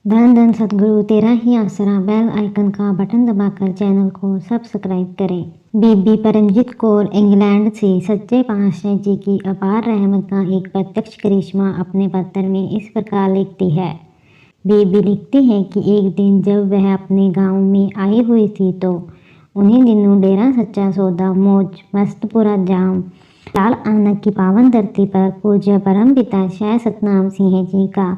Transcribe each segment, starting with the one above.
धन धन सतगुरु तेरा ही आसरा। बेल आइकन का बटन दबाकर चैनल को सब्सक्राइब करें। बीबी परमजीत कौर इंग्लैंड से सच्चे पातशाह जी की अपार रहमत का एक प्रत्यक्ष करिश्मा अपने पत्र में इस प्रकार लिखती है। बीबी लिखती है कि एक दिन जब वह अपने गांव में आई हुई थी तो उन्हीं दिनों डेरा सच्चा सौदा मौज मस्तपुरा जाम लाल आनक की पावन धरती पर पूज्य परम पिता शाह सतनाम सिंह जी का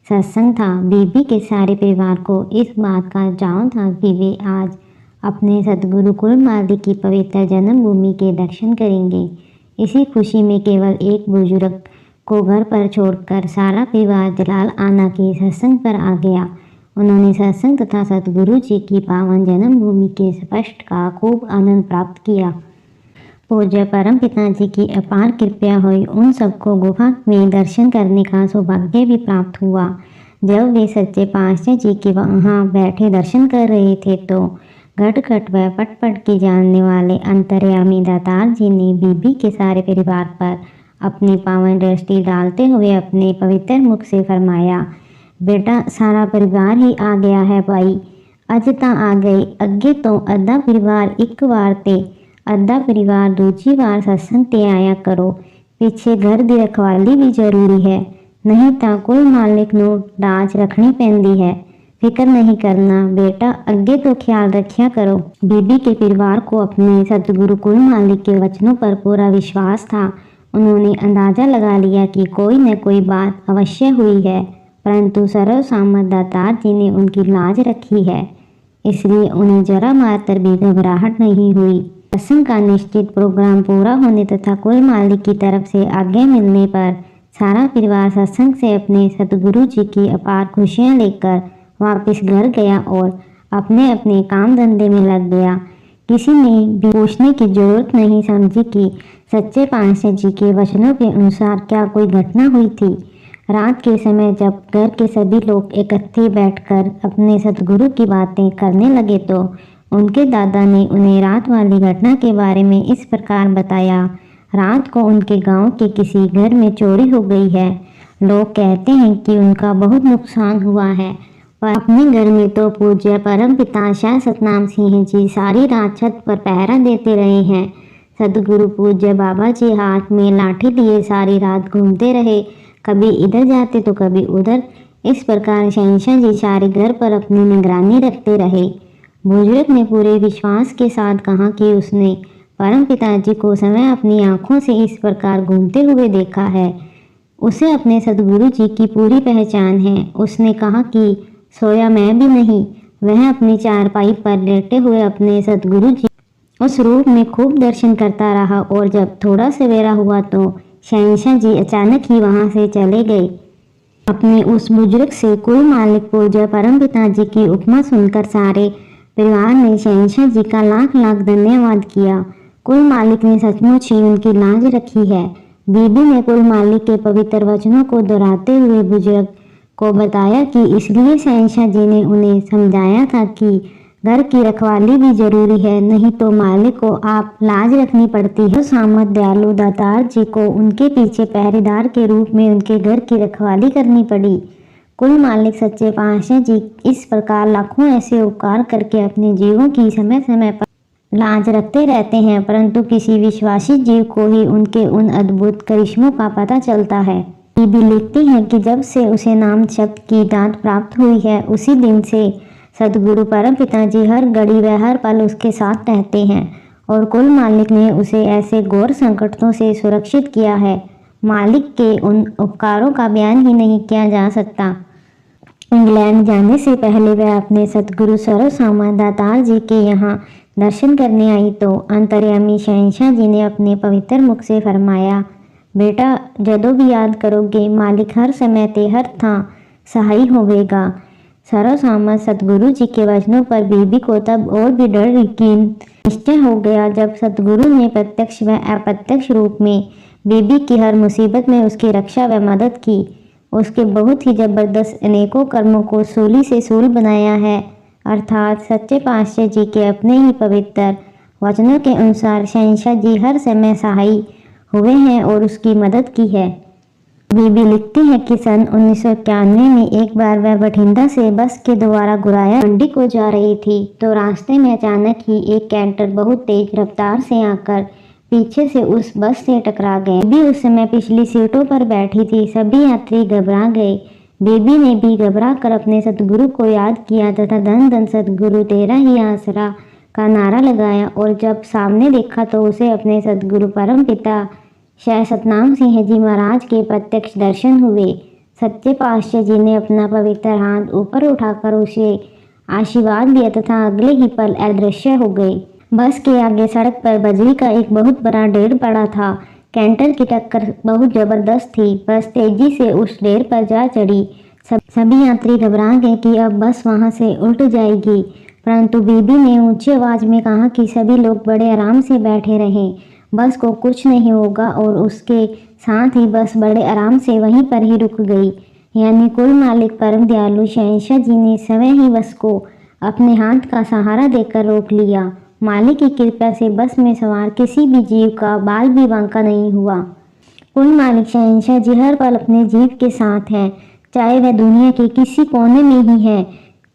सत्संग था। बीबी के सारे परिवार को इस बात का जान था कि वे आज अपने सतगुरु कुलमालिक की पवित्र जन्मभूमि के दर्शन करेंगे। इसी खुशी में केवल एक बुजुर्ग को घर पर छोड़कर सारा परिवार जलाल आना के सत्संग पर आ गया। उन्होंने सत्संग तथा सतगुरु जी की पावन जन्मभूमि के स्पष्ट का खूब आनंद प्राप्त किया। पूज्य परम पिताजी की अपार कृपा हुई। उन सबको गुफा में दर्शन करने का सौभाग्य भी प्राप्त हुआ। जब वे सच्चे पातशाह जी के वहाँ बैठे दर्शन कर रहे थे तो घट घट व पट पट के जानने वाले अंतर्यामी दातार जी ने बीबी के सारे परिवार पर अपनी पावन दृष्टि डालते हुए अपने पवित्र मुख से फरमाया, बेटा सारा परिवार ही आ गया है भाई, अज ता आ गए, अगे तो अद्धा परिवार एक बार ते अद्धा परिवार दूजी बार सत्संग ते आया करो। पिछे घर दी रखवाली भी जरूरी है, नहीं तो कुल मालिक नू लाज रखनी पैंदी है। फिक्र नहीं करना बेटा, अगे तो ख्याल रखिया करो। बीबी के परिवार को अपने सतगुरु कुल मालिक के वचनों पर पूरा विश्वास था। उन्होंने अंदाजा लगा लिया कि कोई न कोई बात अवश्य हुई है, परंतु सर्व सामर्थ दातार जी ने उनकी लाज रखी है, इसलिए उन्हें जरा मात्र भी घबराहट नहीं हुई। सत्संग का निश्चित प्रोग्राम पूरा होने तथा कुल मालिक की तरफ से आज्ञा मिलने पर सारा परिवार सत्संग से अपने सतगुरु जी की अपार खुशियां लेकर वापस घर गया और अपने अपने काम धंधे में लग गया। किसी ने भी पूछने की जरूरत नहीं समझी कि सच्चे पातशाह जी के वचनों के अनुसार क्या कोई घटना हुई थी। रात के समय जब घर के सभी लोग इकट्ठे बैठकर अपने सतगुरु की बातें करने लगे तो उनके दादा ने उन्हें रात वाली घटना के बारे में इस प्रकार बताया। रात को उनके गांव के किसी घर में चोरी हो गई है। लोग कहते हैं कि उनका बहुत नुकसान हुआ है, पर अपने घर में तो पूज्य परम पिता शाह सतनाम सिंह जी सारी रात छत पर पहरा देते रहे हैं। सतगुरु पूज्य बाबा जी हाथ में लाठी लिए सारी रात घूमते रहे, कभी इधर जाते तो कभी उधर। इस प्रकार शहंशाह जी सारे घर पर अपनी निगरानी रखते रहे। बुजुर्ग ने पूरे विश्वास के साथ कहा कि उसने परम पिताजी को समय अपनी आंखों से इस प्रकार घूमते हुए देखा है। उसे अपने सतगुरु जी की पूरी पहचान है। उसने कहा कि सोया मैं भी नहीं, वह अपनी चारपाई पर लेटे हुए अपने सतगुरु जी उस रूप में खूब दर्शन करता रहा और जब थोड़ा सवेरा हुआ तो शहंशाह जी अचानक ही वहां से चले गए। अपने उस बुजुर्ग से कुल मालिक पूज्य परम पिताजी की उपमा सुनकर सारे परिवार ने शहंशाह जी का लाख लाख धन्यवाद किया। कुल मालिक ने सचमुच ही उनकी लाज रखी है। बीबी ने कुल मालिक के पवित्र वचनों को दोहराते हुए बुजुर्ग को बताया कि इसलिए शहंशाह जी ने उन्हें समझाया था कि घर की रखवाली भी जरूरी है, नहीं तो मालिक को आप लाज रखनी पड़ती है। सामत दयालु दातार जी को उनके पीछे पहरेदार के रूप में उनके घर की रखवाली करनी पड़ी। कुल मालिक सच्चे पातशाह जी इस प्रकार लाखों ऐसे उपकार करके अपने जीवों की समय समय पर लाज रखते रहते हैं, परंतु किसी विश्वासी जीव को ही उनके उन अद्भुत करिश्मों का पता चलता है। बीबी लिखती है कि जब से उसे नाम शब्द की दात प्राप्त हुई है, उसी दिन से सतगुरु परम पिताजी हर घड़ी व हर पल उसके साथ रहते हैं और कुल मालिक ने उसे ऐसे घोर संकटों से सुरक्षित किया है, मालिक के उन उपकारों का बयान ही नहीं किया जा सकता। इंग्लैंड जाने से पहले वह अपने सतगुरु सर्व सामर्थ दातार जी के यहाँ दर्शन करने आई तो अंतर्यामी शहंशाह जी ने अपने पवित्र मुख से फरमाया, बेटा जदों भी याद करोगे मालिक हर समय ते हर थां सहाय होवेगा। सर्व सामर्थ सतगुरु जी के वचनों पर बीबी को तब और भी डर यकीन निश्चय हो गया जब सतगुरु ने प्रत्यक्ष व अप्रत्यक्ष रूप में बीबी की हर मुसीबत में उसकी रक्षा व मदद की। उसके बहुत ही जबरदस्त अनेकों कर्मों को सूली से सूल बनाया है, अर्थात सच्चे पातशाह जी के अपने ही पवित्र वचनों के अनुसार शहंशाह जी हर समय सहाय हुए हैं और उसकी मदद की है। बीबी लिखती है कि सन 1991 में एक बार वह बठिंडा से बस के द्वारा गुराया मंडी को जा रही थी तो रास्ते में अचानक ही एक कैंटर बहुत तेज रफ्तार से आकर पीछे से उस बस से टकरा गए। बीबी उस समय पिछली सीटों पर बैठी थी। सभी यात्री घबरा गए। बीबी ने भी घबरा कर अपने सतगुरु को याद किया तथा धन धन सतगुरु तेरा ही आसरा का नारा लगाया और जब सामने देखा तो उसे अपने सतगुरु परम पिता शाह सतनाम सिंह जी महाराज के प्रत्यक्ष दर्शन हुए। सच्चे पातशाह जी ने अपना पवित्र हाथ ऊपर उठाकर उसे आशीर्वाद दिया तथा अगले ही पल अदृश्य हो गए। बस के आगे सड़क पर बजरी का एक बहुत बड़ा ढेर पड़ा था। कैंटर की टक्कर बहुत जबरदस्त थी। बस तेजी से उस ढेर पर जा चढ़ी। सभी यात्री घबरा गए कि अब बस वहां से उल्ट जाएगी, परंतु बीबी ने ऊंची आवाज में कहा कि सभी लोग बड़े आराम से बैठे रहें, बस को कुछ नहीं होगा और उसके साथ ही बस बड़े आराम से वहीं पर ही रुक गई। यानी कुल मालिक परम दयालु शहंशाह जी ने स्वयं ही बस को अपने हाथ का सहारा देकर रोक लिया। मालिक की कृपा से बस में सवार किसी भी जीव का बाल भी बांका नहीं हुआ। कुल मालिक शहंशाह जी हर पल अपने जीव के साथ हैं, चाहे वह दुनिया के किसी कोने में ही है।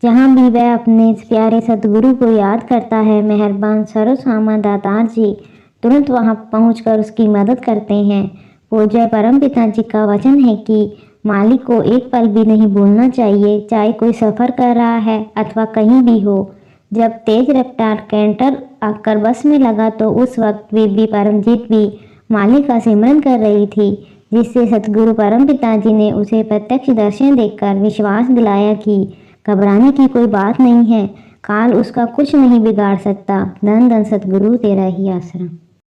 जहाँ भी वह अपने प्यारे सतगुरु को याद करता है, मेहरबान सर्वसामा दातार जी तुरंत वहां पहुंचकर उसकी मदद करते हैं। पूज्य परम पिता जी का वचन है कि मालिक को एक पल भी नहीं भूलना चाहिए, चाहे कोई सफ़र कर रहा है अथवा कहीं भी हो। जब तेज रफ्तार कैंटर आकर बस में लगा तो उस वक्त बीबी परमजीत भी मालिक का सिमरन कर रही थी, जिससे सतगुरु परम पिता जी ने उसे प्रत्यक्ष दर्शन देकर विश्वास दिलाया कि घबराने की कोई बात नहीं है, काल उसका कुछ नहीं बिगाड़ सकता। धन धन सतगुरु तेरा ही आसरा।